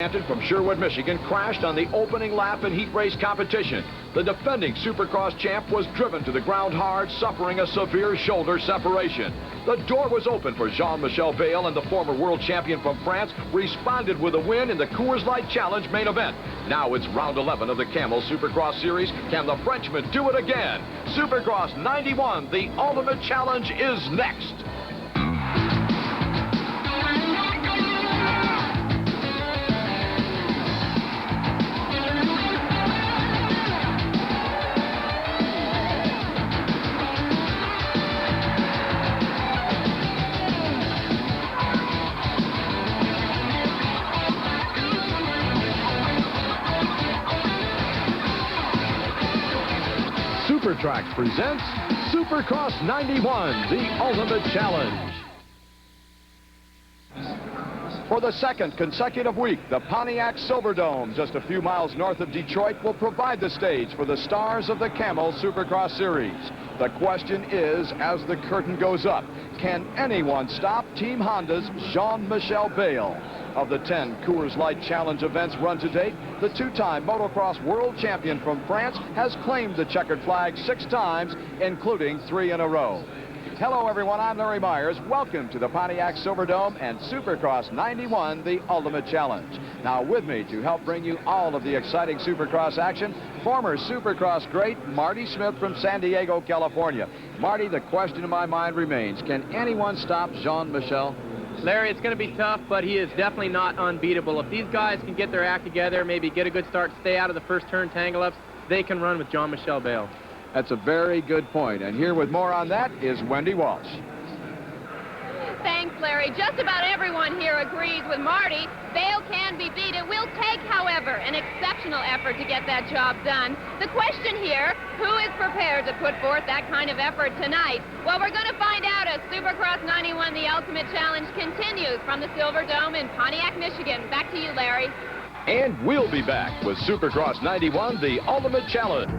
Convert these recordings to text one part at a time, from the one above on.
From Sherwood, Michigan, crashed on the opening lap in heat race competition. The defending Supercross champ was driven to the ground hard, suffering a severe shoulder separation. The door was open for Jean-Michel Bayle, and the former world champion from France responded with a win in the Coors Light Challenge main event. Now it's round 11 of the Camel Supercross Series. Can the Frenchman do it again? Supercross 91, the ultimate challenge, is next. SuperTrack presents Supercross 91, the ultimate challenge. For the second consecutive week, the Pontiac Silverdome, just a few miles north of Detroit, will provide the stage for the stars of the Camel Supercross Series. The question is, as the curtain goes up, can anyone stop Team Honda's Jean-Michel Bayle? Of the 10 Coors Light Challenge events run to date, the two-time motocross world champion from France has claimed the checkered flag 6 times, including 3 in a row. Hello, everyone. I'm Larry Myers. Welcome to the Pontiac Silverdome and Supercross 91, the ultimate challenge. Now, with me to help bring you all of the exciting Supercross action, former Supercross great Marty Smith from San Diego, California. Marty, the question in my mind remains, can anyone stop Jean-Michel? Larry, it's going to be tough, but he is definitely not unbeatable. If these guys can get their act together, maybe get a good start, stay out of the first turn tangle-ups, they can run with Jean-Michel Bayle. That's a very good point. And here with more on that is Wendy Walsh. Thanks, Larry. Just about everyone here agrees with Marty. Bayle can be beat. It will take, however, an exceptional effort to get that job done. The question here, who is prepared to put forth that kind of effort tonight? Well, we're going to find out as Supercross 91, the ultimate challenge, continues from the Silverdome in Pontiac, Michigan. Back to you, Larry. And we'll be back with Supercross 91, the ultimate challenge.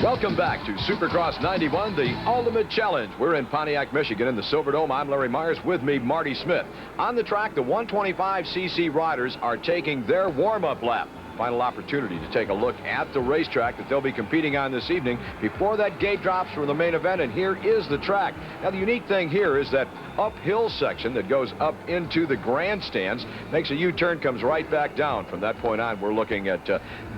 Welcome back to Supercross 91, the ultimate challenge. We're in Pontiac, Michigan in the Silverdome. I'm Larry Myers, with me Marty Smith. On the track, the 125cc riders are taking their warm-up lap. Final opportunity to take a look at the racetrack that they'll be competing on this evening before that gate drops for the main event, and here is the track. Now, the unique thing here is that uphill section that goes up into the grandstands, makes a U-turn, comes right back down. From that point on, we're looking at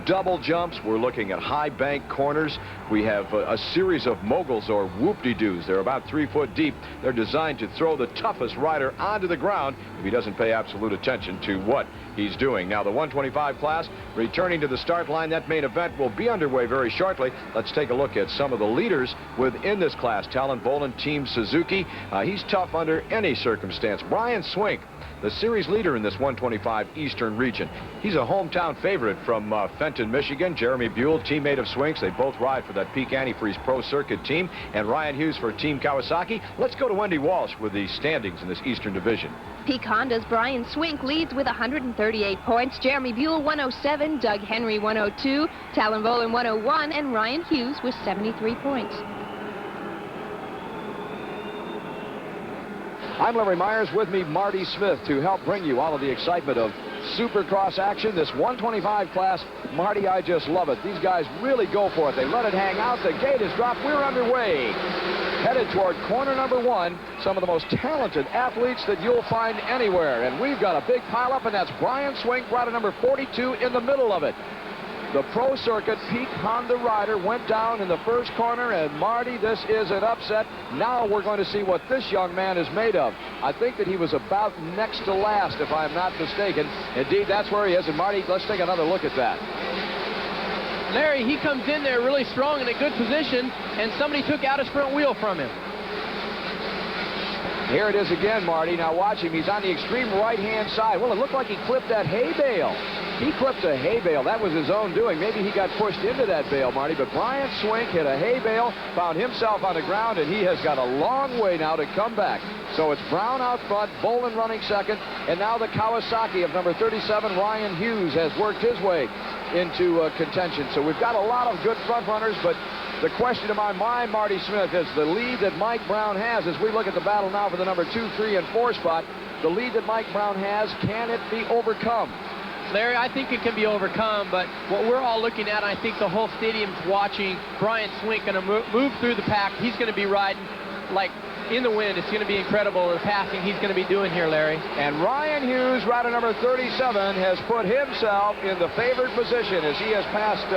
double jumps. We're looking at high bank corners. We have a series of moguls, or whoop-de-doos. They're about 3 foot deep. They're designed to throw the toughest rider onto the ground if he doesn't pay absolute attention to what he's doing. Now, the 125 class returning to the start line. That main event will be underway very shortly. Let's take a look at some of the leaders within this class. Talon Boland, Team Suzuki. He's tough under any circumstance. Brian Swink, the series leader in this 125 Eastern region. He's a hometown favorite from Fenton, Michigan. Jeremy Buell, teammate of Swink's. They both ride for that Peak Antifreeze Pro Circuit team. And Ryan Hughes for Team Kawasaki. Let's go to Wendy Walsh with the standings in this Eastern division. Peak Honda's Brian Swink leads with 138 points. Jeremy Buell 107, Doug Henry 102, Talon Boland 101, and Ryan Hughes with 73 points. I'm Larry Myers, with me Marty Smith, to help bring you all of the excitement of Supercross action. This 125 class, Marty, I just love it. These guys really go for it. They let it hang out. The gate is dropped. We're underway. Headed toward corner number 1. Some of the most talented athletes that you'll find anywhere. And we've got a big pileup, and that's Brian Swink, rider number 42, in the middle of it. The Pro Circuit Peak Honda rider went down in the first corner, and Marty, this is an upset. Now we're going to see what this young man is made of. I think that he was about next to last, if I'm not mistaken. Indeed, that's where he is. And Marty, let's take another look at that. Larry, he comes in there really strong in a good position, and somebody took out his front wheel from him. Here it is again, Marty. Now watch him. He's on the extreme right-hand side. Well, it looked like he clipped that hay bale. He clipped a hay bale. That was his own doing. Maybe he got pushed into that bale, Marty. But Brian Swink hit a hay bale, found himself on the ground, and he has got a long way now to come back. So it's Brown out front, Boland running second, and now the Kawasaki of number 37, Ryan Hughes, has worked his way into contention. So we've got a lot of good front runners, but the question in my mind, Marty Smith, is the lead that Mike Brown has as we look at the battle now for the number 2, 3, and 4 spot. the lead that Mike Brown has, can it be overcome? Larry, I think it can be overcome, but what we're all looking at, I think the whole stadium's watching Brian Swink going to move through the pack. He's going to be riding like in the wind. It's going to be incredible the passing he's going to be doing here, Larry. And Ryan Hughes, rider number 37, has put himself in the favored position as he has passed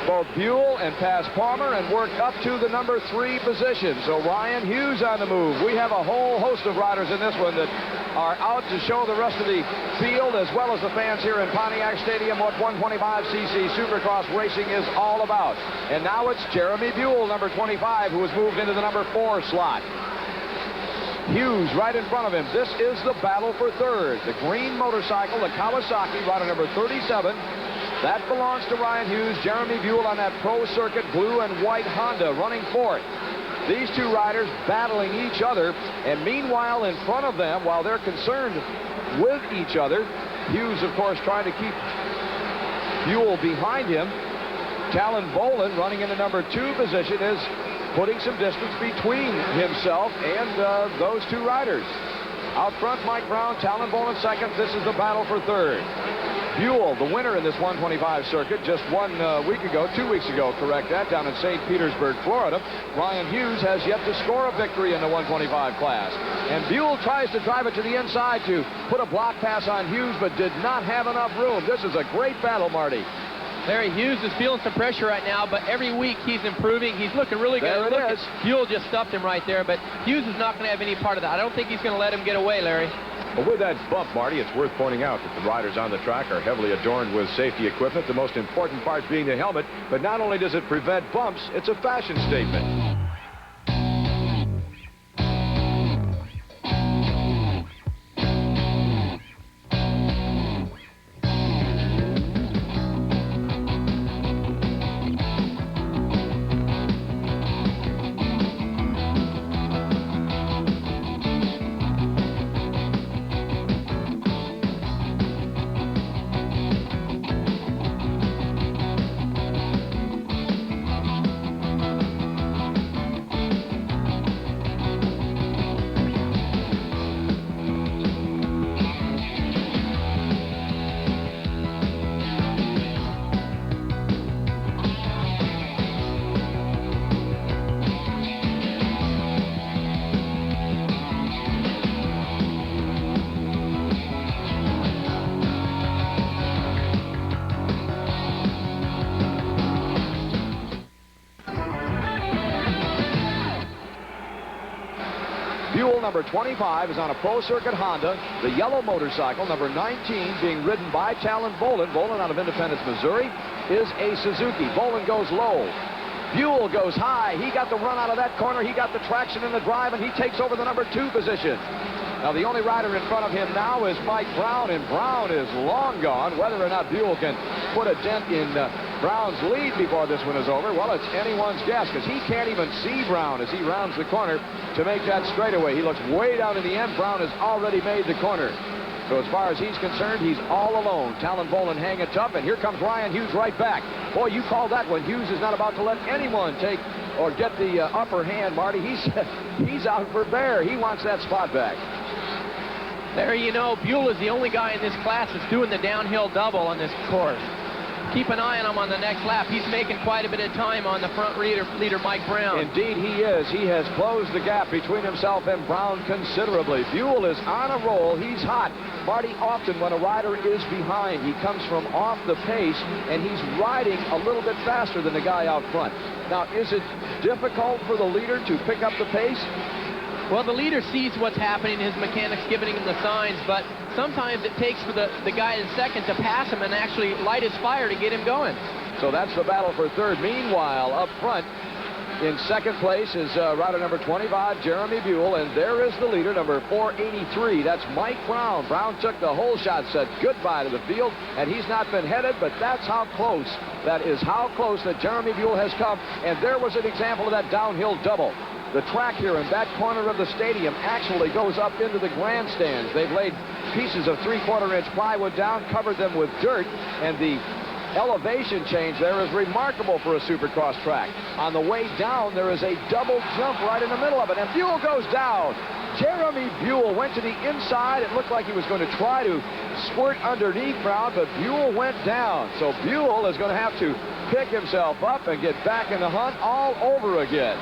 both Buell and passed Palmer and worked up to the number 3 position. So Ryan Hughes on the move. We have a whole host of riders in this one that are out to show the rest of the field as well as the fans here in Pontiac Stadium what 125cc Supercross racing is all about. And now it's Jeremy Buell, number 25, who has moved into the number 4 slot. Hughes right in front of him. This is the battle for third. The green motorcycle, the Kawasaki, rider number 37. That belongs to Ryan Hughes. Jeremy Buell on that Pro Circuit blue and white Honda running fourth. These two riders battling each other, and meanwhile in front of them, while they're concerned with each other, Hughes, of course, trying to keep Buell behind him. Talon Bolin, running into number 2 position, is putting some distance between himself and those two riders. Out front, Mike Brown, Talon Bolin second. This is the battle for third. Buell, the winner in this 125 circuit, just 2 weeks ago, correct that, down in St. Petersburg, Florida. Ryan Hughes has yet to score a victory in the 125 class. And Buell tries to drive it to the inside to put a block pass on Hughes, but did not have enough room. This is a great battle, Marty. Larry, Hughes is feeling some pressure right now, but every week he's improving. He's looking really good. There it is. Buell just stuffed him right there, but Hughes is not going to have any part of that. I don't think he's going to let him get away, Larry. Well, with that bump, Marty, it's worth pointing out that the riders on the track are heavily adorned with safety equipment, the most important part being the helmet. But not only does it prevent bumps, it's a fashion statement. Buell, number 25, is on a Pro Circuit Honda. The yellow motorcycle, number 19, being ridden by Talon Bolin. Bolin out of Independence, Missouri, is a Suzuki. Bolin goes low. Buell goes high. He got the run out of that corner. He got the traction in the drive, and he takes over the number 2 position. Now, the only rider in front of him now is Mike Brown, and Brown is long gone. Whether or not Buell can put a dent in Brown's lead before this one is over, well, it's anyone's guess, because he can't even see Brown as he rounds the corner to make that straightaway. He looks way down in the end. Brown has already made the corner. So as far as he's concerned, he's all alone. Talon Bolin hanging tough, and here comes Ryan Hughes right back. Boy, you call that one. Hughes is not about to let anyone take or get the upper hand, Marty. He's out for bear. He wants that spot back. Larry, you know, Buell is the only guy in this class that's doing the downhill double on this course. Keep an eye on him on the next lap. He's making quite a bit of time on the front leader Mike Brown. Indeed he is. He has closed the gap between himself and Brown considerably. Buell is on a roll. He's hot. Marty, often when a rider is behind, he comes from off the pace, and he's riding a little bit faster than the guy out front. Now, is it difficult for the leader to pick up the pace? Well, the leader sees what's happening, his mechanics giving him the signs, but sometimes it takes for the guy in second to pass him and actually light his fire to get him going. So that's the battle for third. Meanwhile, up front, in second place is rider number 25, Jeremy Buell, and there is the leader, number 483. That's Mike Brown. Brown took the whole shot, said goodbye to the field, and he's not been headed, but that's how close. That is how close that Jeremy Buell has come, and there was an example of that downhill double. The track here in that corner of the stadium actually goes up into the grandstands. They've laid pieces of 3/4-inch plywood down, covered them with dirt, and the elevation change there is remarkable for a Supercross track. On the way down, there is a double jump right in the middle of it, and Buell goes down. Jeremy Buell went to the inside. It looked like he was going to try to squirt underneath Brown, but Buell went down. So Buell is going to have to pick himself up and get back in the hunt all over again.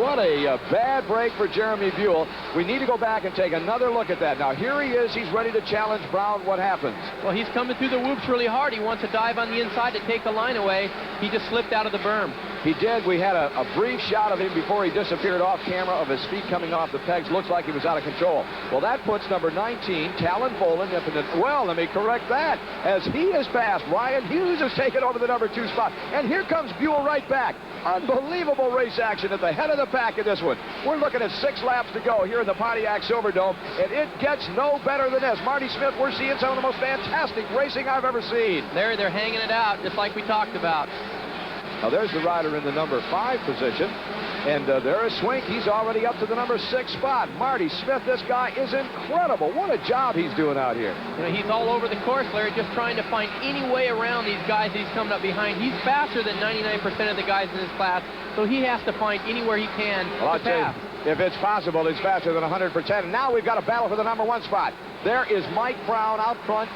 What a bad break for Jeremy Buell. We need to go back and take another look at that. Now, here he is. He's ready to challenge Brown. What happens? Well, he's coming through the whoops really hard. He wants to dive on the inside to take the line away. He just slipped out of the berm. He did. We had a brief shot of him before he disappeared off camera of his feet coming off the pegs. Looks like he was out of control. Well, that puts number 19, Talon Boland, up in the... Well, let me correct that. As he has passed, Ryan Hughes has taken over the number 2 spot. And here comes Buell right back. Unbelievable race action at the head of the pack in this one. We're looking at 6 laps to go here in the Pontiac Silverdome, and it gets no better than this. Marty Smith, we're seeing some of the most fantastic racing I've ever seen. They're hanging it out, just like we talked about. Now, there's the rider in the number 5 position. And there is Swink. He's already up to the number 6 spot. Marty Smith, this guy is incredible. What a job he's doing out here. You know, he's all over the course, Larry, just trying to find any way around these guys that he's coming up behind. He's faster than 99% of the guys in his class, so he has to find anywhere he can to pass. If it's possible, he's faster than 100%. And now we've got a battle for the number 1 spot. There is Mike Brown out front.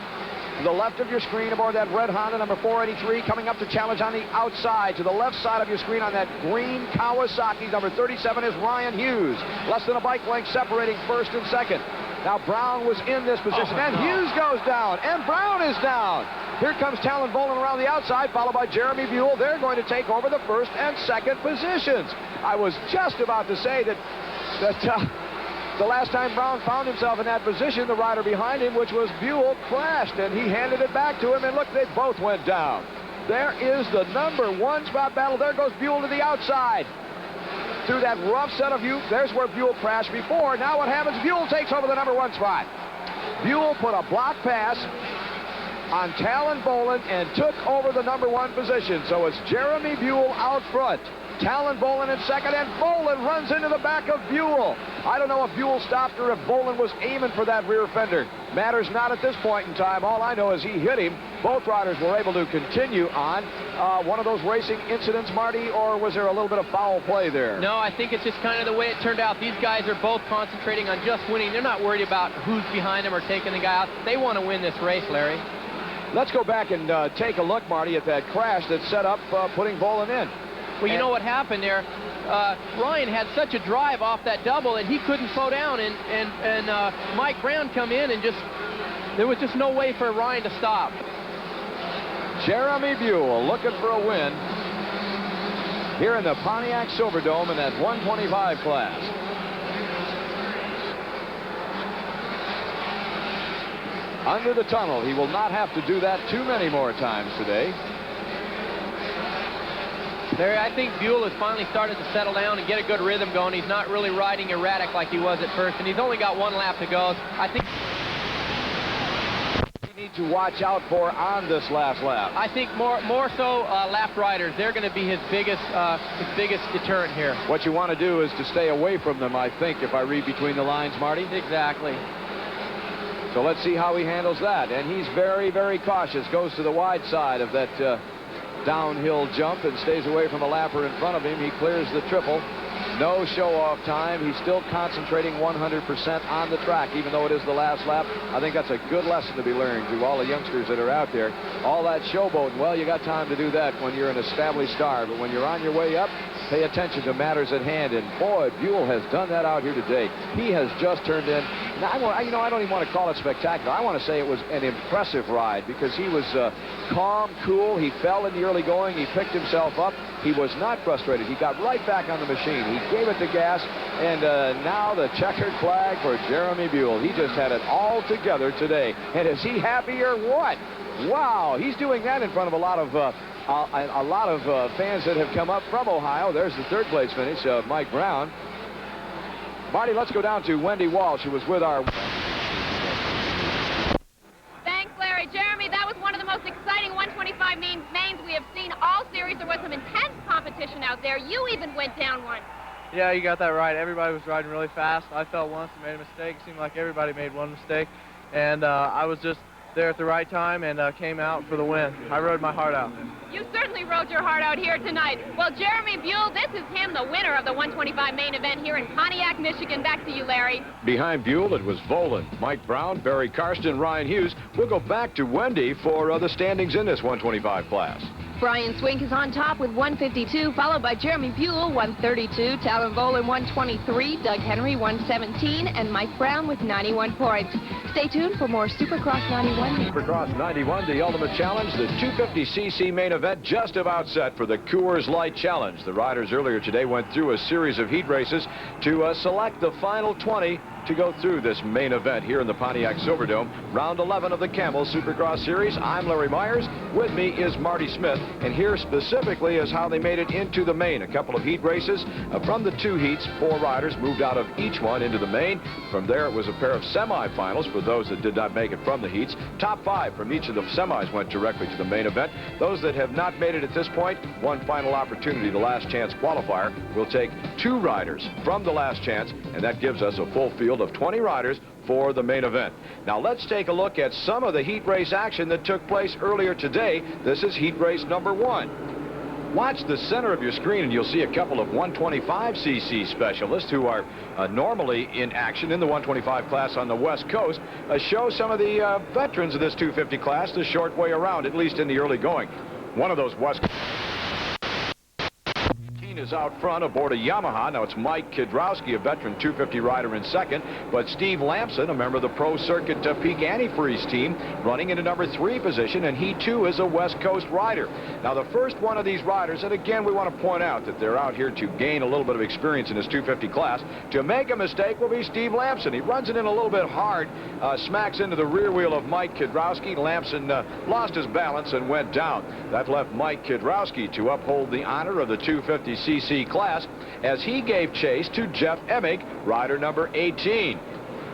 To the left of your screen aboard that red Honda, number 483, coming up to challenge on the outside. To the left side of your screen on that green Kawasaki, number 37 is Ryan Hughes. Less than a bike length separating first and second. Now Brown was in this position, and Hughes goes down, and Brown is down. Here comes Talon Boland around the outside, followed by Jeremy Buell. They're going to take over the first and second positions. I was just about to say that the last time Brown found himself in that position, the rider behind him, which was Buell, crashed, and he handed it back to him, and look, they both went down. There is the number 1 spot battle. There goes Buell to the outside. Through that rough set of view, there's where Buell crashed before. Now what happens? Buell takes over the number 1 spot. Buell put a block pass on Talon Boland and took over the number 1 position. So it's Jeremy Buell out front. Talon Boland in second, and Boland runs into the back of Buell. I don't know if Buell stopped or if Boland was aiming for that rear fender. Matters not at this point in time. All I know is he hit him. Both riders were able to continue on. One of those racing incidents, Marty, or was there a little bit of foul play there? No, I think it's just kind of the way it turned out. These guys are both concentrating on just winning. They're not worried about who's behind them or taking the guy out. They want to win this race, Larry. Let's go back and take a look, Marty, at that crash that set up putting Boland in. Well, you know what happened there? Ryan had such a drive off that double that he couldn't slow down, and Mike Brown come in, and there was just no way for Ryan to stop. Jeremy Buell looking for a win here in the Pontiac Silverdome in that 125 class. Under the tunnel. He will not have to do that too many more times today. Larry, I think Buell has finally started to settle down and get a good rhythm going. He's not really riding erratic like he was at first, and he's only got 1 lap to go. I think you need to watch out for on this last lap. I think more so lap riders. They're going to be his biggest deterrent here. What you want to do is to stay away from them, I think, if I read between the lines, Marty. Exactly. So let's see how he handles that. And he's very, very cautious. Goes to the wide side of that downhill jump and stays away from a lapper in front of him. He clears the triple. No show-off time. He's still concentrating 100% on the track, even though it is the last lap. I think that's a good lesson to be learned to all the youngsters that are out there. All that showboating, well, you got time to do that when you're an established star, but when you're on your way up, pay attention to matters at hand. And boy, Buell has done that out here today. He has just turned in. Now, I don't even want to call it spectacular. I want to say it was an impressive ride because he was calm, cool. He fell in the early going. He picked himself up. He was not frustrated. He got right back on the machine. He gave it the gas, and now the checkered flag for Jeremy Buell. He just had it all together today. And is he happy or what? Wow, he's doing that in front of a lot of fans that have come up from Ohio. There's the 3rd place finish of Mike Brown. Marty, let's go down to Wendy Walsh, who was with our... Thanks, Larry. Jeremy, that was one of the most exciting 125 mains we have seen all series. There was some intense competition out there. You even went down one. Yeah, you got that right. Everybody was riding really fast. I fell once and made a mistake. It seemed like everybody made one mistake. And I was just there at the right time and came out for the win. I rode my heart out. You certainly rode your heart out here tonight. Well, Jeremy Buell, this is him, the winner of the 125 main event here in Pontiac, Michigan. Back to you, Larry. Behind Buell, it was Volan, Mike Brown, Barry Karsten, Ryan Hughes. We'll go back to Wendy for the standings in this 125 class. Brian Swink is on top with 152, followed by Jeremy Buell, 132, Talon Volan, 123, Doug Henry, 117, and Mike Brown with 91 points. Stay tuned for more Supercross 91. Supercross 91, the ultimate challenge, the 250cc main event just about set for the Coors Light Challenge. The riders earlier today went through a series of heat races to select the final 20 to go through this main event here in the Pontiac Silverdome. Round 11 of the Camel Supercross Series. I'm Larry Myers. With me is Marty Smith. And here specifically is how they made it into the main. A couple of heat races. From the 2 heats, 4 riders moved out of each one into the main. From there, it was a pair of semifinals for those that did not make it from the heats. Top 5 from each of the semis went directly to the main event. Those that have not made it at this point, one final opportunity, the last chance qualifier, will take 2 riders from the last chance, and that gives us a full field of 20 riders for the main event. Now let's take a look at some of the heat race action that took place earlier today. This is heat race number 1. Watch the center of your screen and you'll see a couple of 125cc specialists who are normally in action in the 125 class on the West Coast. Show some of the veterans of this 250 class the short way around, at least in the early going. One of those West is out front aboard a Yamaha. Now it's Mike Kidrowski, a veteran 250 rider, in second, but Steve Lamson, a member of the Pro Circuit Peak Antifreeze team, running into number 3 position, and he too is a West Coast rider. Now the first one of these riders, and again we want to point out that they're out here to gain a little bit of experience in this 250 class. To make a mistake will be Steve Lamson. He runs it in a little bit hard, smacks into the rear wheel of Mike Kidrowski. Lamson lost his balance and went down. That left Mike Kidrowski to uphold the honor of the 250cc class as he gave chase to Jeff Emig, rider number 18.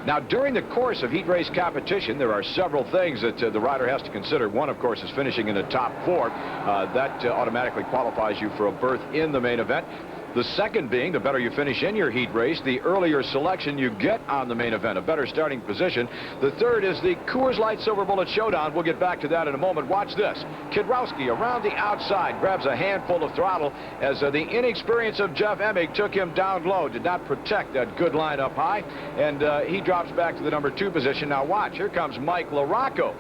Now, during the course of heat race competition, there are several things that the rider has to consider. One, of course, is finishing in the top 4. That automatically qualifies you for a berth in the main event. The second being, the better you finish in your heat race, the earlier selection you get on the main event, a better starting position. The third is the Coors Light Silver Bullet Showdown. We'll get back to that in a moment. Watch this. Kidrowski around the outside grabs a handful of throttle as the inexperience of Jeff Emig took him down low, did not protect that good line up high, and he drops back to the number 2 position. Now watch, here comes Mike LaRocco.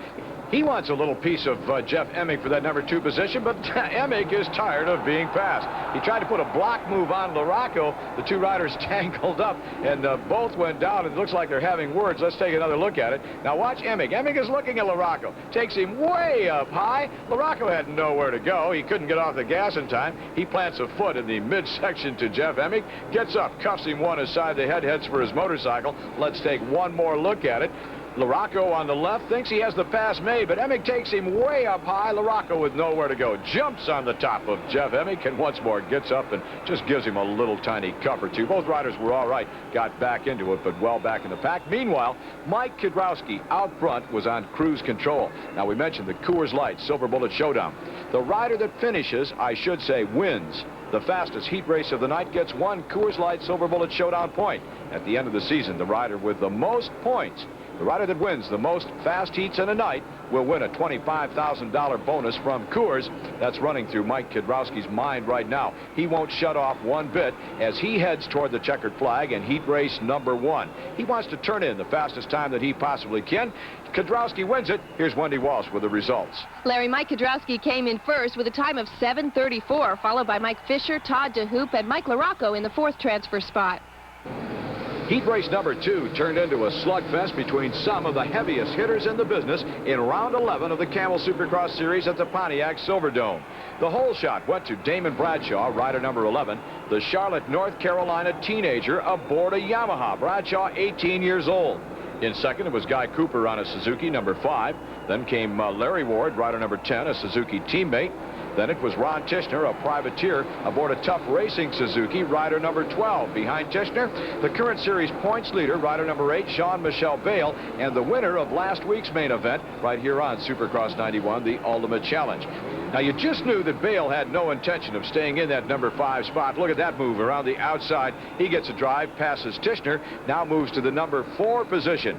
He wants a little piece of Jeff Emig for that number 2 position, but Emig is tired of being passed. He tried to put a block move on LaRocco. The 2 riders tangled up, and both went down. It looks like they're having words. Let's take another look at it. Now watch Emig. Emig is looking at LaRocco. Takes him way up high. LaRocco had nowhere to go. He couldn't get off the gas in time. He plants a foot in the midsection to Jeff Emig. Gets up, cuffs him one aside the head, heads for his motorcycle. Let's take one more look at it. LaRocco on the left thinks he has the pass made, but Emig takes him way up high. LaRocco with nowhere to go jumps on the top of Jeff Emig and once more gets up and just gives him a little tiny cuff or two. Both riders were all right, got back into it, but well back in the pack. Meanwhile, Mike Kidrowski out front was on cruise control. Now we mentioned the Coors Light Silver Bullet Showdown. The rider that finishes, I should say wins, the fastest heat race of the night gets 1 Coors Light Silver Bullet Showdown point. At the end of the season, the rider with the most points, the rider that wins the most fast heats in a night, will win a $25,000 bonus from Coors. That's running through Mike Kidrowski's mind right now. He won't shut off one bit as he heads toward the checkered flag in heat race number 1. He wants to turn in the fastest time that he possibly can. Kidrowski wins it. Here's Wendy Walsh with the results. Larry, Mike Kidrowski came in first with a time of 7:34, followed by Mike Fisher, Todd DeHoop, and Mike LaRocco in the 4th transfer spot. Heat race number 2 turned into a slugfest between some of the heaviest hitters in the business in round 11 of the Camel Supercross Series at the Pontiac Silverdome. The whole shot went to Damon Bradshaw, rider number 11, the Charlotte, North Carolina teenager aboard a Yamaha. Bradshaw, 18 years old. In second, it was Guy Cooper on a Suzuki number 5. Then came Larry Ward, rider number 10, a Suzuki teammate. Then it was Ron Tishner, a privateer, aboard a Tough Racing Suzuki, rider number 12. Behind Tishner, the current series points leader, rider number 8, Sean Michelle Bale, and the winner of last week's main event right here on Supercross 91, the Ultimate Challenge. Now, you just knew that Bale had no intention of staying in that number 5 spot. Look at that move around the outside. He gets a drive, passes Tishner, now moves to the number 4 position.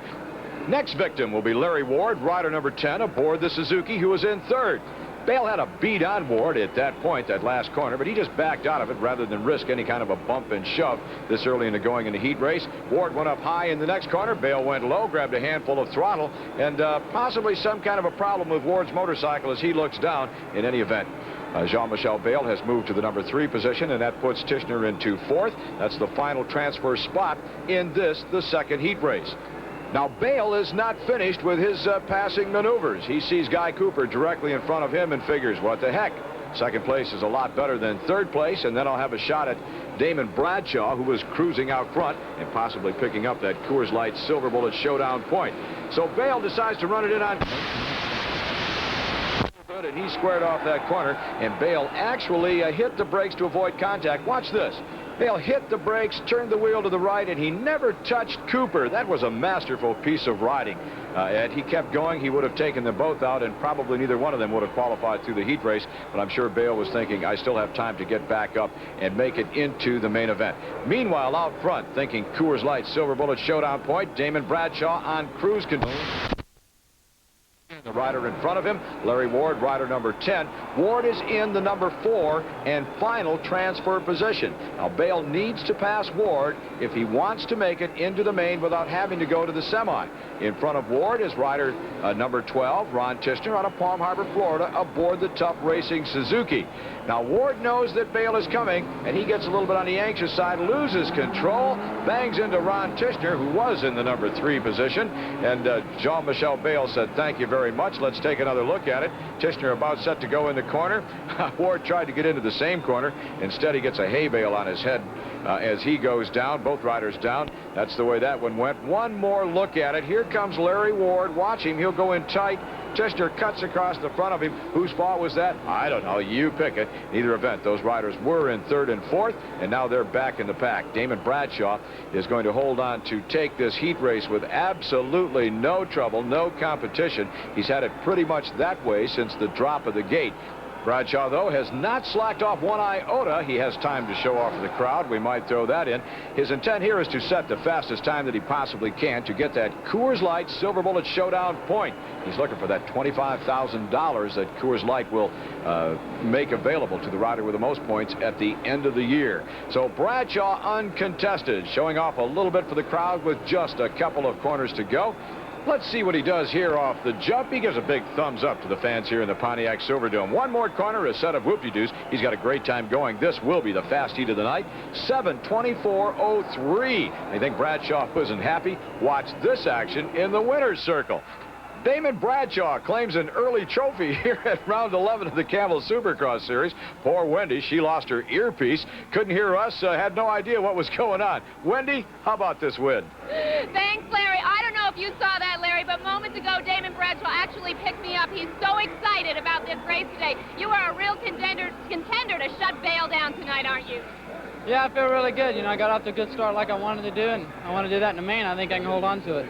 Next victim will be Larry Ward, rider number 10, aboard the Suzuki, who was in third. Bale had a beat on Ward at that point, that last corner, but he just backed out of it rather than risk any kind of a bump and shove this early into going in the heat race. Ward went up high in the next corner. Bale went low, grabbed a handful of throttle, and possibly some kind of a problem with Ward's motorcycle as he looks down. In any event, Jean-Michel Bale has moved to the number 3 position, and that puts Tichenor into 4th. That's the final transfer spot in this, the second heat race. Now, Bale is not finished with his passing maneuvers. He sees Guy Cooper directly in front of him and figures, what the heck? Second place is a lot better than third place, and then I'll have a shot at Damon Bradshaw, who was cruising out front and possibly picking up that Coors Light Silver Bullet Showdown point. So Bale decides to run it in on... and he squared off that corner, and Bale actually hit the brakes to avoid contact. Watch this. Bale hit the brakes, turned the wheel to the right, and he never touched Cooper. That was a masterful piece of riding. Had he kept going, he would have taken them both out, and probably neither one of them would have qualified through the heat race. But I'm sure Bale was thinking, I still have time to get back up and make it into the main event. Meanwhile, out front, thinking Coors Light Silver Bullet Showdown point, Damon Bradshaw on cruise control. The rider in front of him, Larry Ward, rider number 10. Ward is in the number 4 and final transfer position. Now, Bale needs to pass Ward if he wants to make it into the main without having to go to the semi. In front of Ward is rider number 12, Ron Tichenor, out of Palm Harbor, Florida, aboard the Tough Racing Suzuki. Now, Ward knows that Bale is coming, and he gets a little bit on the anxious side, loses control, bangs into Ron Tichenor, who was in the number 3 position, and Jean-Michel Bale said, thank you very much. Let's take another look at it. Tichenor about set to go in the corner. Ward tried to get into the same corner. Instead, he gets a hay bale on his head as he goes down. Both riders down. That's the way that one went. One more look at it. Here comes Larry Ward. Watch him. He'll go in tight. Tichenor cuts across the front of him. Whose fault was that? I don't know. You pick it. In either event, those riders were in 3rd and 4th, and now they're back in the pack. Damon Bradshaw is going to hold on to take this heat race with absolutely no trouble, no competition. He's had it pretty much that way since the drop of the gate. Bradshaw, though, has not slacked off one iota. He has time to show off to the crowd. We might throw that in. His intent here is to set the fastest time that he possibly can to get that Coors Light Silver Bullet Showdown point. He's looking for that $25,000 that Coors Light will make available to the rider with the most points at the end of the year. So Bradshaw uncontested, showing off a little bit for the crowd with just a couple of corners to go. Let's see what he does here off the jump. He gives a big thumbs up to the fans here in the Pontiac Silverdome. One more corner, a set of whoop-de-doos. He's got a great time going. This will be the fast heat of the night. 7:24:03. I think Bradshaw wasn't happy. Watch this action in the winner's circle. Damon Bradshaw claims an early trophy here at round 11 of the Camel Supercross Series. Poor Wendy, she lost her earpiece. Couldn't hear us, had no idea what was going on. Wendy, how about this win? Thanks, Larry. I don't know if you saw that, Larry, but moments ago, Damon Bradshaw actually picked me up. He's so excited about this race today. You are a real contender to shut Bale down tonight, aren't you? Yeah, I feel really good. You know, I got off to a good start like I wanted to do, and I want to do that in the main. I think I can hold on to it.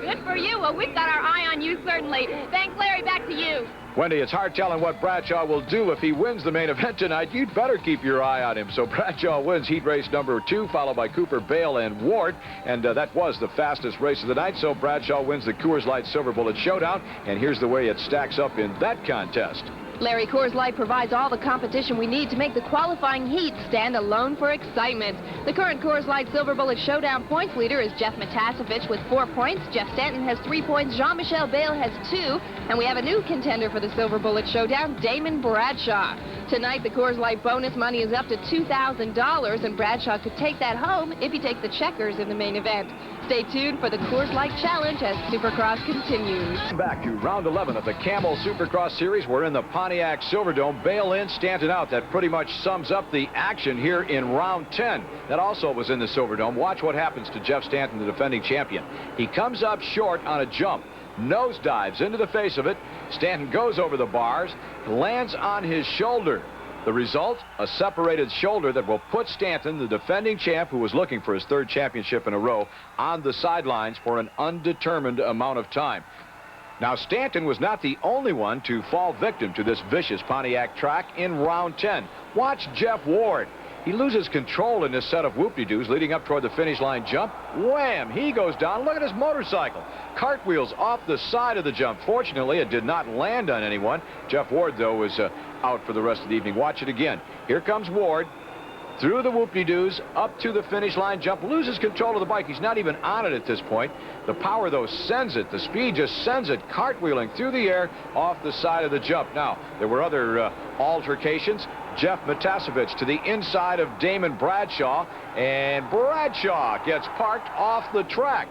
Good for you. Well, we've got our eye on you, certainly. Thanks, Larry. Back to you. Wendy, it's hard telling what Bradshaw will do if he wins the main event tonight. You'd better keep your eye on him. So Bradshaw wins heat race number 2, followed by Cooper, Bale, and Ward. And that was the fastest race of the night. So Bradshaw wins the Coors Light Silver Bullet Showdown. And here's the way it stacks up in that contest. Larry, Coors Light provides all the competition we need to make the qualifying heat stand alone for excitement. The current Coors Light Silver Bullet Showdown points leader is Jeff Matasevich with 4 points. Jeff Stanton has 3 points. Jean-Michel Bale has 2. And we have a new contender for the Silver Bullet Showdown, Damon Bradshaw. Tonight, the Coors Light bonus money is up to $2,000, and Bradshaw could take that home if he takes the checkers in the main event. Stay tuned for the Coors Light Challenge as Supercross continues. Back to round 11 of the Camel Supercross Series. We're in the Pontiac Silverdome. Bale in, Stanton out. That pretty much sums up the action here in round 10. That also was in the Silverdome. Watch what happens to Jeff Stanton, the defending champion. He comes up short on a jump. Nose dives into the face of it. Stanton goes over the bars, lands on his shoulder. The result, a separated shoulder that will put Stanton, the defending champ who was looking for his 3rd championship in a row, on the sidelines for an undetermined amount of time. Now, Stanton was not the only one to fall victim to this vicious Pontiac track in round 10. Watch Jeff Ward. He loses control in this set of whoop-de-doos leading up toward the finish line jump. Wham! He goes down. Look at his motorcycle. Cartwheels off the side of the jump. Fortunately, it did not land on anyone. Jeff Ward, though, was out for the rest of the evening. Watch it again. Here comes Ward. Through the whoop-de-doos, up to the finish line jump, loses control of the bike. He's not even on it at this point. The power, though, sends it. The speed just sends it, cartwheeling through the air off the side of the jump. Now, there were other altercations. Jeff Matasevich to the inside of Damon Bradshaw, and Bradshaw gets parked off the track.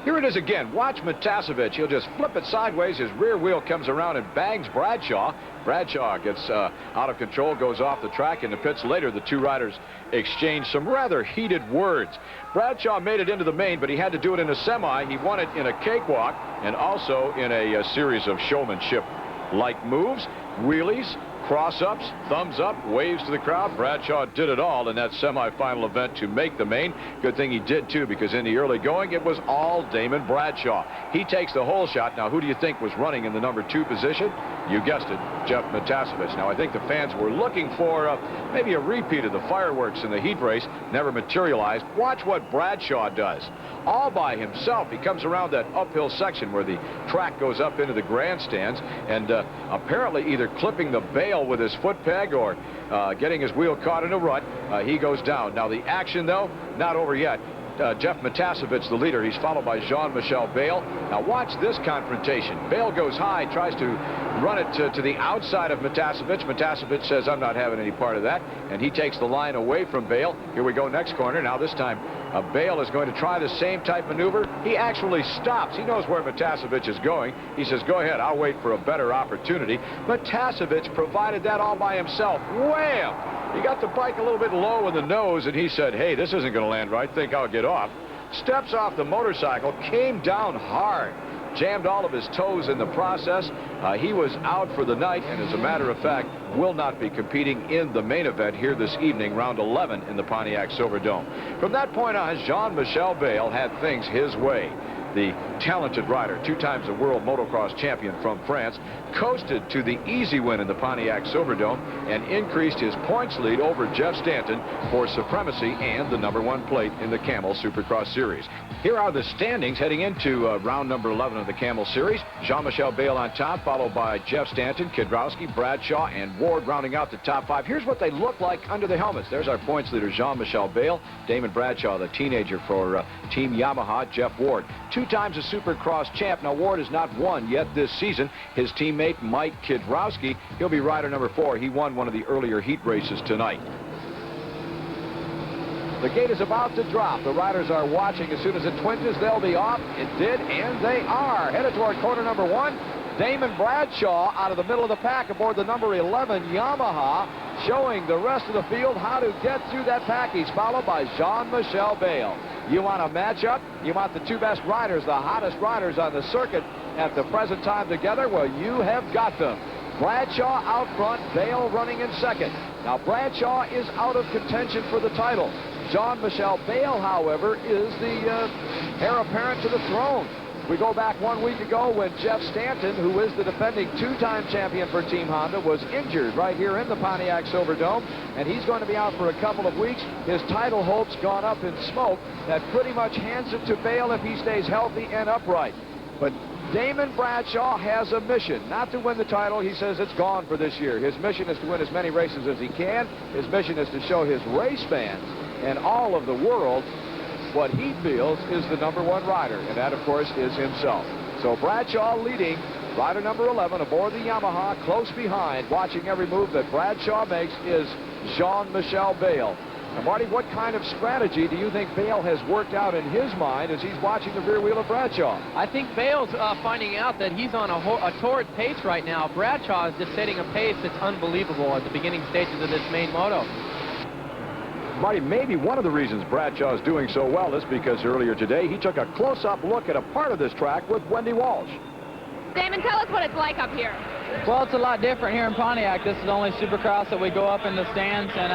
Here it is again. Watch Matasevich. He'll just flip it sideways. His rear wheel comes around and bangs Bradshaw. Bradshaw gets out of control, goes off the track. In the pits later, the two riders exchange some rather heated words. Bradshaw made it into the main, but he had to do it in a semi. He won it in a cakewalk and also in a series of showmanship-like moves, wheelies, cross-ups, thumbs up, waves to the crowd. Bradshaw did it all in that semifinal event to make the main. Good thing he did, too, because in the early going, it was all Damon Bradshaw. He takes the whole shot. Now, who do you think was running in the number 2 position? You guessed it, Jeff Matasevich. Now, I think the fans were looking for maybe a repeat of the fireworks in the heat race. Never materialized. Watch what Bradshaw does. All by himself, he comes around that uphill section where the track goes up into the grandstands, and apparently either clipping the bale with his foot peg or getting his wheel caught in a rut, he goes down. Now, the action, though, not over yet. Jeff Matasevich, the leader. He's followed by Jean-Michel Bayle. Now watch this confrontation. Bayle goes high, tries to run it to the outside of Matasevich. Matasevich says, I'm not having any part of that, and he takes the line away from Bayle. Here we go, next corner. Now this time, Bayle is going to try the same type maneuver. He actually stops. He knows where Matasevich is going. He says, go ahead, I'll wait for a better opportunity. Matasevich provided that all by himself. Wham! He got the bike a little bit low in the nose, and he said, hey, this isn't going to land right. Think I'll get off. Steps off the motorcycle, came down hard, jammed all of his toes in the process. He was out for the night, and as a matter of fact, will not be competing in the main event here this evening, round 11 in the Pontiac Silverdome. From that point on, Jean-Michel Bayle had things his way. The talented rider, 2 times a world motocross champion from France, coasted to the easy win in the Pontiac Silverdome and increased his points lead over Jeff Stanton for supremacy and the #1 plate in the Camel Supercross Series. Here are the standings heading into round number 11 of the Camel Series. Jean-Michel Bayle on top, followed by Jeff Stanton, Kidrowski, Bradshaw, and Ward rounding out the top 5. Here's what they look like under the helmets. There's our points leader, Jean-Michel Bayle. Damon Bradshaw, the teenager for Team Yamaha, Jeff Ward. 2 times a Supercross champ. Now, Ward has not won yet this season. His teammate, Mike Kidrowski, he'll be rider number 4. He won one of the earlier heat races tonight. The gate is about to drop. The riders are watching. As soon as it twinges, they'll be off. It did, and they are. Headed toward corner number 1. Damon Bradshaw out of the middle of the pack aboard the number 11 Yamaha, showing the rest of the field how to get through that pack. He's followed by Jean-Michel Bayle. You want a matchup? You want the 2 best riders, the hottest riders on the circuit at the present time together? Well, you have got them. Bradshaw out front, Bayle running in second. Now, Bradshaw is out of contention for the title. Jean-Michel Bayle, however, is the heir apparent to the throne. We go back 1 week ago when Jeff Stanton, who is the defending 2-time champion for Team Honda, was injured right here in the Pontiac Silverdome, and he's going to be out for a couple of weeks. His title hopes gone up in smoke. That pretty much hands it to Bayle if he stays healthy and upright. But Damon Bradshaw has a mission, not to win the title. He says it's gone for this year. His mission is to win as many races as he can. His mission is to show his race fans and all of the world what he feels is the #1 rider, and that, of course, is himself. So Bradshaw leading, rider number 11 aboard the Yamaha, close behind, watching every move that Bradshaw makes, is Jean-Michel Bayle. Now, Marty, what kind of strategy do you think Bayle has worked out in his mind as he's watching the rear wheel of Bradshaw? I think Bayle's finding out that he's on a torrid pace right now. Bradshaw is just setting a pace that's unbelievable at the beginning stages of this main moto. Marty, maybe one of the reasons Bradshaw is doing so well is because earlier today he took a close-up look at a part of this track with Wendy Walsh. Damon, tell us what it's like up here. Well, it's a lot different here in Pontiac. This is the only Supercross that we go up in the stands, and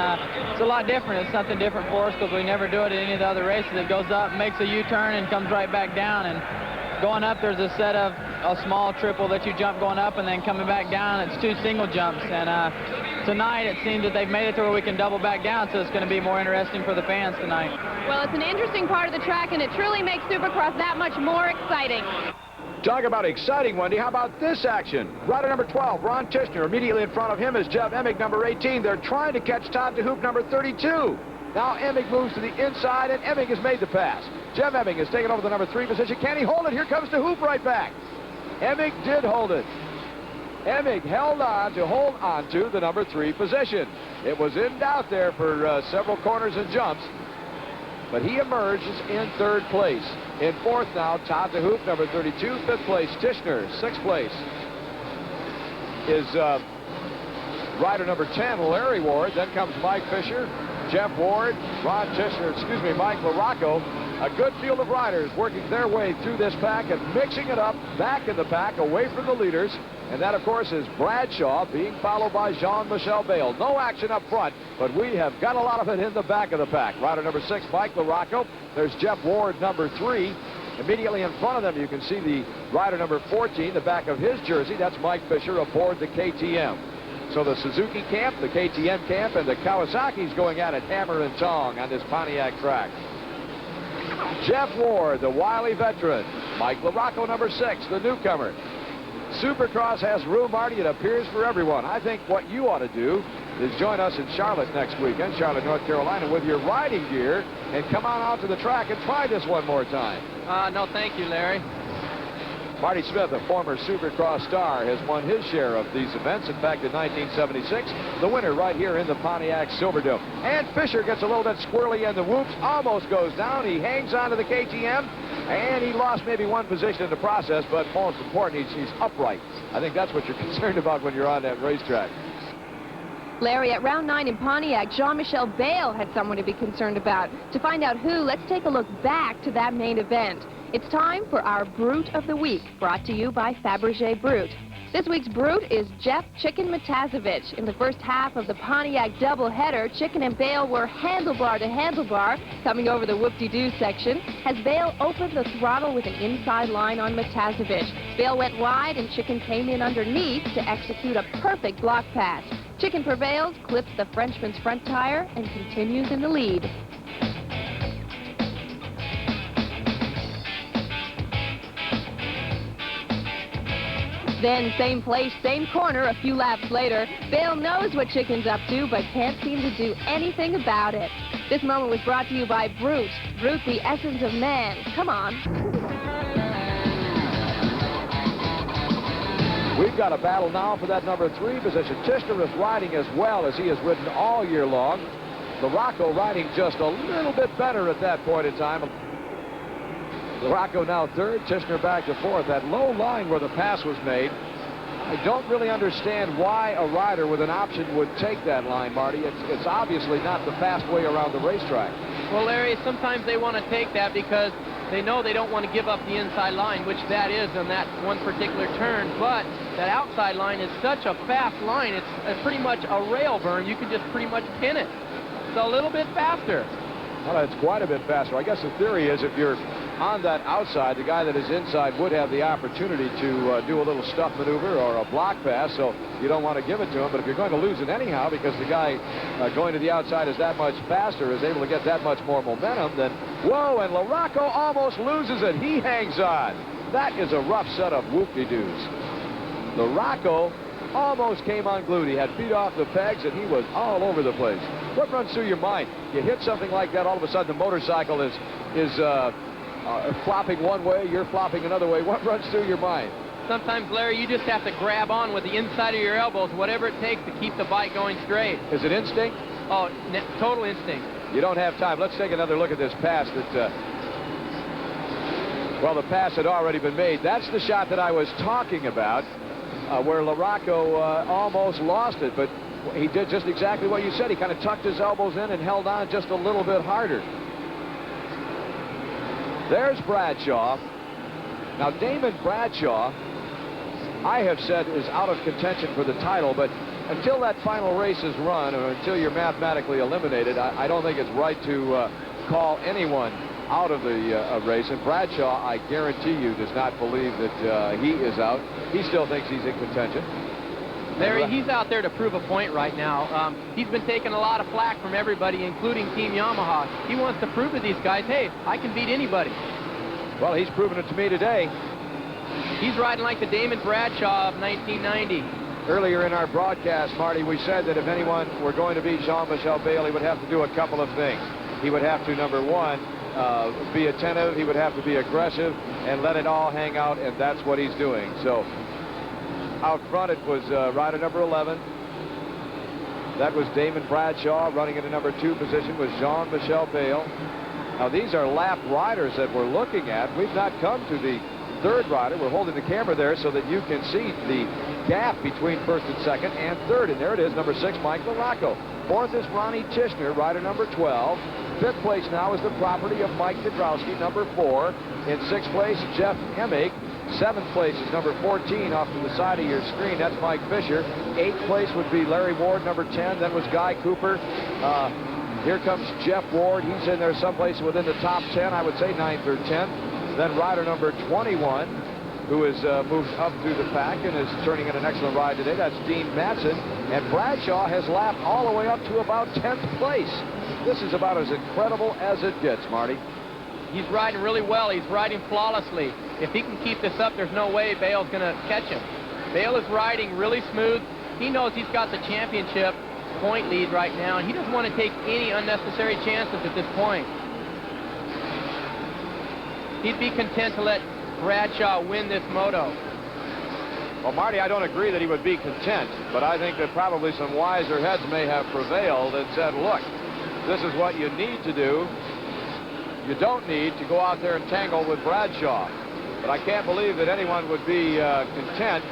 it's a lot different. It's something different for us because we never do it at any of the other races. It goes up, makes a U-turn, and comes right back down. And going up, there's a set of a small triple that you jump going up, and then coming back down, it's 2 single jumps. And tonight it seems that they've made it to where we can double back down, so it's going to be more interesting for the fans tonight. Well, it's an interesting part of the track, and it truly makes Supercross that much more exciting. Talk about exciting, Wendy. How about this action? Rider number 12, Ron Tishner. Immediately in front of him is Jeff Emig, number 18. They're trying to catch Todd DeHoop, number 32. Now Emig moves to the inside, and Emig has made the pass. Jeff Emig has taken over the number 3 position. Can he hold it? Here comes DeHoop right back. Emig did hold it. Emig held on to hold on to the number 3 position. It was in doubt there for several corners and jumps, but he emerges in 3rd place. In 4th now, Todd DeHoop, number 32. 5th place, Tishner. 6th place is rider number 10, Larry Ward. Then comes Mike Fisher, Jeff Ward, Ron Tishner, Mike LaRocco. A good field of riders working their way through this pack and mixing it up back in the pack away from the leaders. And that, of course, is Bradshaw being followed by Jean-Michel Bale. No action up front, but we have got a lot of it in the back of the pack. Rider number 6, Mike LaRocco. There's Jeff Ward, number 3. Immediately in front of them, you can see the rider number 14, the back of his jersey. That's Mike Fisher aboard the KTM. So the Suzuki camp, the KTM camp, and the Kawasaki's going at it hammer and tong on this Pontiac track. Jeff Ward, the wily veteran. Mike LaRocco, number 6, the newcomer. Supercross has room, Marty. It appears for everyone. I think what you ought to do is join us in Charlotte next weekend, Charlotte, North Carolina, with your riding gear and come on out to the track and try this one more time. No, thank you, Larry. Marty Smith, a former Supercross star, has won his share of these events. In fact, in 1976, the winner right here in the Pontiac Silverdome. And Fisher gets a little bit squirrely in the whoops, almost goes down. He hangs on to the KTM, and he lost maybe 1 position in the process, but most important, he's upright. I think that's what you're concerned about when you're on that racetrack. Larry, at round 9 in Pontiac, Jean-Michel Bale had someone to be concerned about. To find out who, let's take a look back to that main event. It's time for our Brute of the Week, brought to you by Fabergé Brute. This week's Brute is Jeff Chicken Matazovich. In the first half of the Pontiac doubleheader, Chicken and Bale were handlebar to handlebar, coming over the whoop-de-doo section, as Bale opened the throttle with an inside line on Matazovich. Bale went wide, and Chicken came in underneath to execute a perfect block pass. Chicken prevails, clips the Frenchman's front tire, and continues in the lead. Then, same place, same corner a few laps later. Bale knows what Chicken's up to, but can't seem to do anything about it. This moment was brought to you by Brute. Brute, the essence of man. Come on. We've got a battle now for that number 3 position. Tishner is riding as well as he has ridden all year long. LaRocco riding just a little bit better at that point in time. LaRocco now 3rd, Tishner back to 4th. That low line where the pass was made, I don't really understand why a rider with an option would take that line, Marty. It's obviously not the fast way around the racetrack. Well, Larry, sometimes they want to take that because they know they don't want to give up the inside line, which that is on that one particular turn. But that outside line is such a fast line. It's pretty much a rail burn. You can just pretty much pin it. It's a little bit faster. Well, it's quite a bit faster. I guess the theory is if you're on that outside, the guy that is inside would have the opportunity to do a little stuff maneuver or a block pass, so you don't want to give it to him. But if you're going to lose it anyhow because the guy going to the outside is that much faster, is able to get that much more momentum, then whoa, and LaRocco almost loses it. He hangs on. That is a rough set of whoop-de-doos. LaRocco almost came unglued. He had feet off the pegs, and he was all over the place. What runs through your mind? You hit something like that, all of a sudden the motorcycle is flopping one way, you're flopping another way. What runs through your mind? Sometimes, Larry, you just have to grab on with the inside of your elbows, whatever it takes to keep the bike going straight. Is it instinct? Oh, total instinct. You don't have time. Let's take another look at this pass that, well, the pass had already been made. That's the shot that I was talking about, where LaRocco almost lost it, but he did just exactly what you said. He kind of tucked his elbows in and held on just a little bit harder. There's Bradshaw. Now, Damon Bradshaw, I have said, is out of contention for the title, but until that final race is run or until you're mathematically eliminated, I don't think it's right to call anyone out of the race. And Bradshaw, I guarantee you, does not believe that he is out. He still thinks he's in contention. Larry, he's out there to prove a point right now. He's been taking a lot of flack from everybody, including Team Yamaha. He wants to prove to these guys, hey, I can beat anybody. Well, he's proven it to me today. He's riding like the Damon Bradshaw of 1990. Earlier in our broadcast, Marty, we said that if anyone were going to beat Jean-Michel Bayle, he would have to do a couple of things. He would have to, number one, be attentive. He would have to be aggressive and let it all hang out, and that's what he's doing. So out front, it was rider number 11. That was Damon Bradshaw. Running in the number 2 position was Jean-Michel Bayle. Now, these are lap riders that we're looking at. We've not come to the third rider. We're holding the camera there so that you can see the gap between first and second and third. And there it is, number 6, Mike LaRocco. Fourth is Ronnie Tishner, rider number 12. Fifth place now is the property of Mike Kudrowski, number 4. In 6th place, Jeff Hemmig. 7th place is number 14 off to the side of your screen. That's Mike Fisher. 8th place would be Larry Ward, number 10. Then was Guy Cooper. Here comes Jeff Ward. He's in there someplace within the top 10, I would say 9th or 10th. Then rider number 21, who has moved up through the pack and is turning in an excellent ride today. That's Dean Matson. And Bradshaw has lapped all the way up to about 10th place. This is about as incredible as it gets, Marty. He's riding really well. He's riding flawlessly. If he can keep this up, there's no way Bayle's going to catch him. Bayle is riding really smooth. He knows he's got the championship point lead right now, and he doesn't want to take any unnecessary chances at this point. He'd be content to let Bradshaw win this moto. Well, Marty, I don't agree that he would be content, but I think that probably some wiser heads may have prevailed and said, look, this is what you need to do. You don't need to go out there and tangle with Bradshaw. But I can't believe that anyone would be content.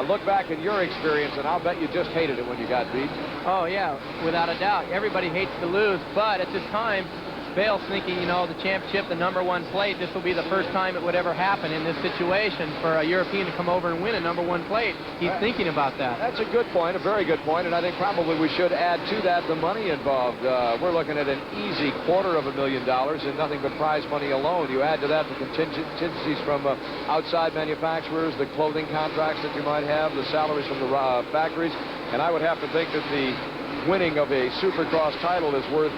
Look back in your experience, and I'll bet you just hated it when you got beat. Oh, yeah, without a doubt. Everybody hates to lose, but at this time, Bayle's thinking, you know, the championship, the number 1 plate, this will be the first time it would ever happen in this situation for a European to come over and win a number 1 plate. He's thinking about that. That's a good point, a very good point, and I think probably we should add to that the money involved. We're looking at an easy $250,000 and nothing but prize money alone. You add to that the contingencies from outside manufacturers, the clothing contracts that you might have, the salaries from the factories, and I would have to think that the winning of a Supercross title is worth,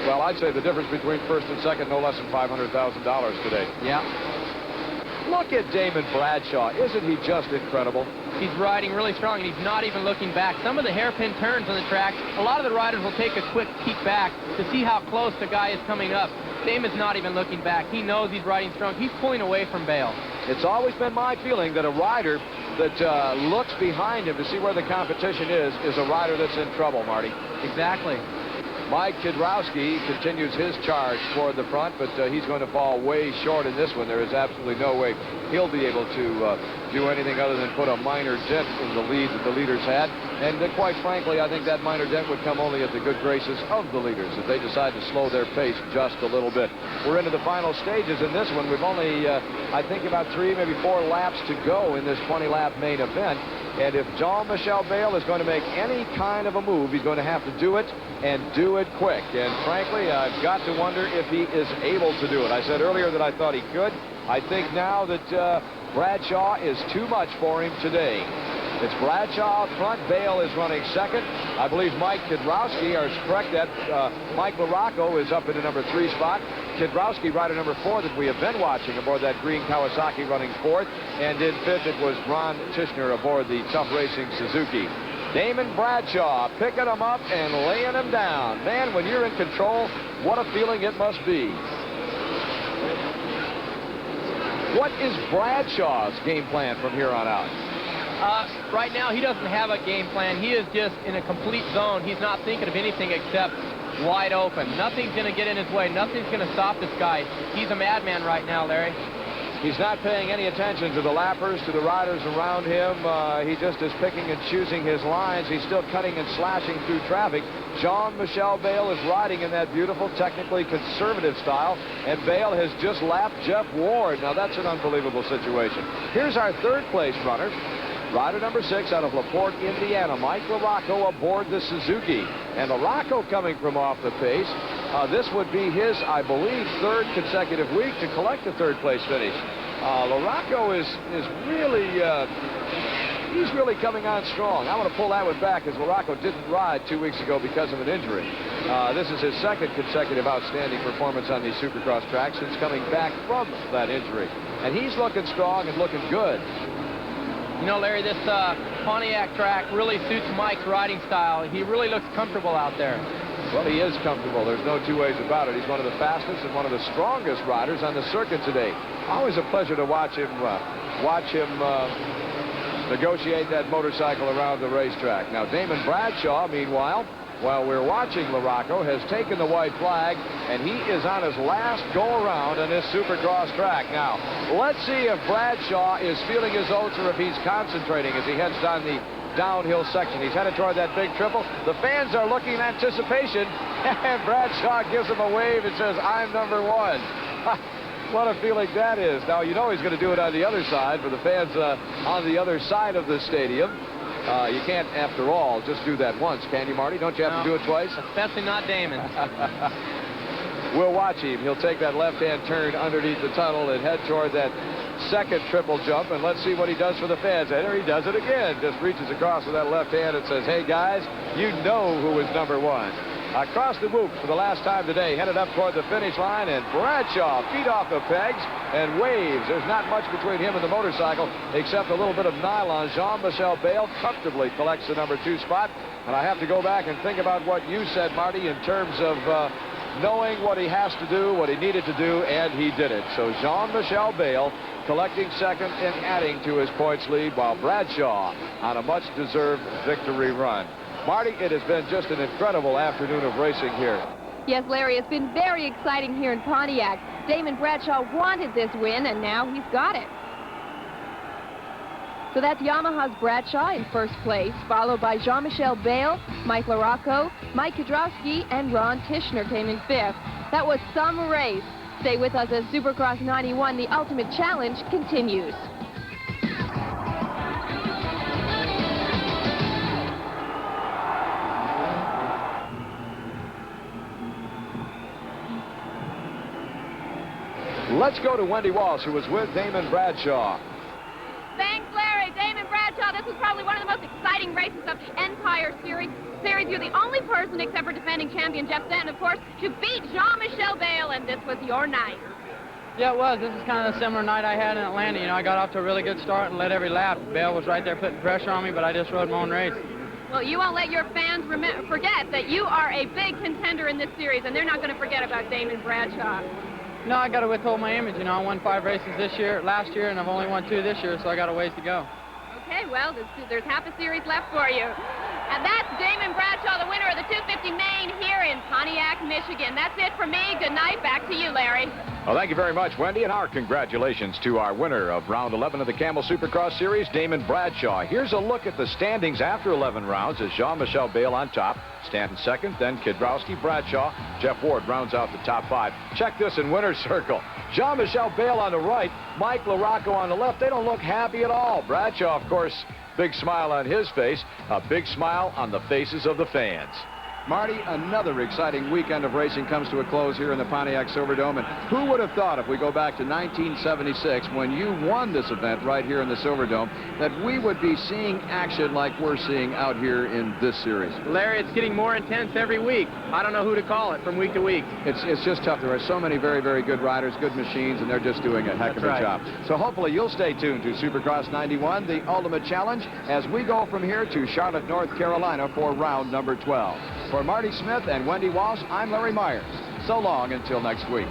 well, I'd say the difference between first and second, no less than $500,000 today. Yeah. Look at Damon Bradshaw. Isn't he just incredible? He's riding really strong, and he's not even looking back. Some of the hairpin turns on the track, a lot of the riders will take a quick peek back to see how close the guy is coming up. Damon's not even looking back. He knows he's riding strong. He's pulling away from Bayle. It's always been my feeling that a rider that looks behind him to see where the competition is a rider that's in trouble, Marty. Exactly. Mike Kudrowski continues his charge toward the front, but he's going to fall way short in this one. There is absolutely no way he'll be able to do anything other than put a minor dent in the lead that the leaders had. And quite frankly, I think that minor dent would come only at the good graces of the leaders if they decide to slow their pace just a little bit. We're into the final stages in this one. We've only, I think, about 3, maybe 4 laps to go in this 20-lap main event. And if Jean-Michel Bayle is going to make any kind of a move, he's going to have to do it and do it quick. And frankly, I've got to wonder if he is able to do it. I said earlier that I thought he could. I think now that Bradshaw is too much for him today. It's Bradshaw out front. Bayle is running second. I believe Mike Kudrowski, or correct that, Mike LaRocco is up in the number 3 spot. Kudrowski, rider number 4 that we have been watching aboard that green Kawasaki, running 4th. And in 5th, it was Ron Tishner aboard the Tough Racing Suzuki. Damon Bradshaw picking him up and laying him down. Man, when you're in control, what a feeling it must be. What is Bradshaw's game plan from here on out? Right now, he doesn't have a game plan. He is just in a complete zone. He's not thinking of anything except wide open. Nothing's going to get in his way. Nothing's going to stop this guy. He's a madman right now, Larry. He's not paying any attention to the lappers, to the riders around him. He just is picking and choosing his lines. He's still cutting and slashing through traffic. Jean-Michel Bayle is riding in that beautiful, technically conservative style, and Bayle has just lapped Jeff Ward. Now, that's an unbelievable situation. Here's our 3rd place runner. Rider number 6 out of LaPorte, Indiana, Mike LaRocco aboard the Suzuki. And LaRocco coming from off the pace. This would be his, I believe, 3rd consecutive week to collect a 3rd place finish. LaRocco is really he's really coming on strong. I want to pull that one back as Larocco didn't ride 2 weeks ago because of an injury. This is his second consecutive outstanding performance on these Supercross tracks since coming back from that injury. And he's looking strong and looking good. You know, Larry, this Pontiac track really suits Mike's riding style. He really looks comfortable out there. Well, he is comfortable. There's no two ways about it. He's one of the fastest and one of the strongest riders on the circuit today. Always a pleasure to watch him negotiate that motorcycle around the racetrack. Now, Damon Bradshaw, meanwhile, while we're watching Larocco, has taken the white flag, and he is on his last go-around on this Supercross track. Now, let's see if Bradshaw is feeling his oats or if he's concentrating as he heads down the downhill section. He's headed toward that big triple. The fans are looking in anticipation, and Bradshaw gives him a wave and says, "I'm number one." What a feeling that is. Now, you know he's going to do it on the other side for the fans on the other side of the stadium. You can't, after all, just do that once, can you, Marty? Don't you have to do it twice? Especially not Damon. We'll watch him. He'll take that left-hand turn underneath the tunnel and head toward that second triple jump, and let's see what he does for the fans. And there he does it again. Just reaches across with that left hand and says, "Hey, guys, you know who is number one." Across the whoop for the last time today, headed up toward the finish line, and Bradshaw, feet off the pegs, and waves. There's not much between him and the motorcycle except a little bit of nylon. Jean-Michel Bayle comfortably collects the number 2 spot, and I have to go back and think about what you said, Marty, in terms of knowing what he has to do, what he needed to do, and he did it. So Jean-Michel Bayle collecting second and adding to his points lead, while Bradshaw on a much-deserved victory run. Marty, it has been just an incredible afternoon of racing here. Yes, Larry, it's been very exciting here in Pontiac. Damon Bradshaw wanted this win, and now he's got it. So that's Yamaha's Bradshaw in first place, followed by Jean-Michel Bayle, Mike Larocco, Mike Kudrowski, and Ron Tischner came in fifth. That was some race. Stay with us as Supercross 91, the Ultimate Challenge, continues. Let's go to Wendy Walsh, who was with Damon Bradshaw. Thanks, Larry. Damon Bradshaw, this was probably one of the most exciting races of the Empire Series. You're the only person, except for defending champion Jeff Stanton, of course, to beat Jean-Michel Bayle, and this was your night. Yeah, it was. This is kind of a similar night I had in Atlanta. You know, I got off to a really good start and led every lap. Bayle was right there putting pressure on me, but I just rode my own race. Well, you won't let your fans forget that you are a big contender in this series, and they're not going to forget about Damon Bradshaw. No, I got to withhold my image. You know, I won 5 races last year, and I've only won 2 this year, so I got a ways to go. Okay, well, there's half a series left for you. And that's Damon Bradshaw, the winner of the 250 main here in Pontiac, Michigan. That's it for me. Good night. Back to you, Larry. Well, thank you very much, Wendy, and our congratulations to our winner of round 11 of the Camel Supercross Series, Damon Bradshaw. Here's a look at the standings after 11 rounds as Jean-Michel Bayle on top, Stanton second, then Kudrowski, Bradshaw, Jeff Ward rounds out the top 5. Check this in winner's circle. Jean-Michel Bayle on the right, Mike Larocco on the left. They don't look happy at all. Bradshaw, of course, big smile on his face, a big smile on the faces of the fans. Marty, another exciting weekend of racing comes to a close here in the Pontiac Silverdome. And who would have thought, if we go back to 1976, when you won this event right here in the Silverdome, that we would be seeing action like we're seeing out here in this series? Larry, it's getting more intense every week. I don't know who to call it from week to week. It's just tough. There are so many very, very good riders, good machines, and they're just doing a heck of a job. So hopefully you'll stay tuned to Supercross 91, the Ultimate Challenge, as we go from here to Charlotte, North Carolina for round number 12. For Marty Smith and Wendy Walsh, I'm Larry Myers. So long until next week.